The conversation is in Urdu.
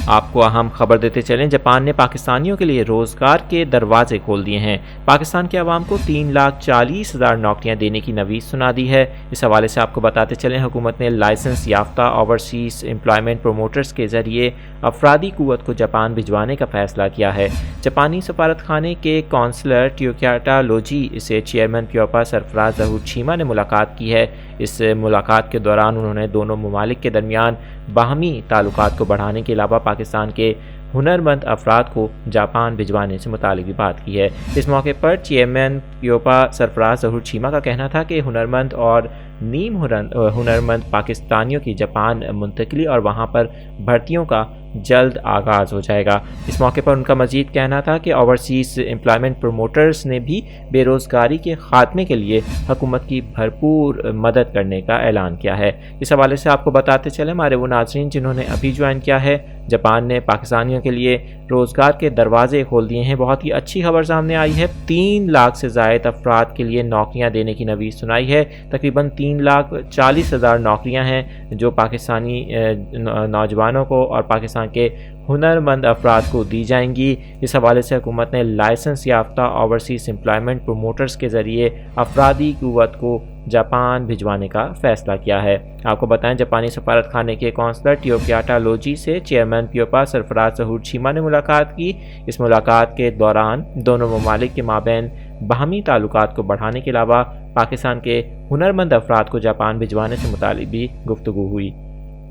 آپ کو اہم خبر دیتے چلیں، جاپان نے پاکستانیوں کے لیے روزگار کے دروازے کھول دیے ہیں۔ پاکستان کے عوام کو 3,40,000 نوکریاں دینے کی نوید سنا دی ہے۔ اس حوالے سے آپ کو بتاتے چلیں، حکومت نے لائسنس یافتہ اوورسیز امپلائمنٹ پروموٹرز کے ذریعے افرادی قوت کو جاپان بھجوانے کا فیصلہ کیا ہے۔ جاپانی سفارت خانے کے کونسلر ٹیوکیاٹا لوجی سے چیئرمین پیوپا سرفراز ظہور شیما نے ملاقات کی ہے۔ اس ملاقات کے دوران انہوں نے دونوں ممالک کے درمیان باہمی تعلقات کو بڑھانے کے علاوہ پاکستان کے ہنرمند افراد کو جاپان بھجوانے سے متعلق بھی بات کی ہے۔ اس موقع پر چیئرمین پیوپا سرفراز ظہور شیما کا کہنا تھا کہ ہنرمند اور نیم ہنرمند پاکستانیوں کی جاپان منتقلی اور وہاں پر بھرتیوں کا جلد آغاز ہو جائے گا۔ اس موقع پر ان کا مزید کہنا تھا کہ اوورسیز امپلائمنٹ پروموٹرز نے بھی بے روزگاری کے خاتمے کے لیے حکومت کی بھرپور مدد کرنے کا اعلان کیا ہے۔ اس حوالے سے آپ کو بتاتے چلیں ہمارے وہ ناظرین جنہوں نے ابھی جوائن کیا ہے، جاپان نے پاکستانیوں کے لیے روزگار کے دروازے کھول دیے ہیں۔ بہت ہی اچھی خبر سامنے آئی ہے۔ 3 لاکھ سے زائد افراد کے لیے نوکریاں دینے کی نوید سنائی ہے۔ تقریباً 3,40,000 نوکریاں ہیں جو پاکستانی نوجوانوں کو اور پاکستان کے ہنرمند افراد کو دی جائیں گی۔ اس حوالے سے حکومت نے لائسنس یافتہ اوورسیز امپلائمنٹ پروموٹرز کے ذریعے افرادی قوت کو جاپان بھجوانے کا فیصلہ کیا ہے۔ آپ کو بتائیں، جاپانی سفارت خانے کے کونسلر ٹیوکیاٹا لوجی سے چیئرمین پیوپا سرفراز ظہور شیما نے ملاقات کی۔ اس ملاقات کے دوران دونوں ممالک کے مابین باہمی تعلقات کو بڑھانے کے علاوہ پاکستان کے ہنرمند افراد کو جاپان بھجوانے سے متعلق بھی گفتگو ہوئی۔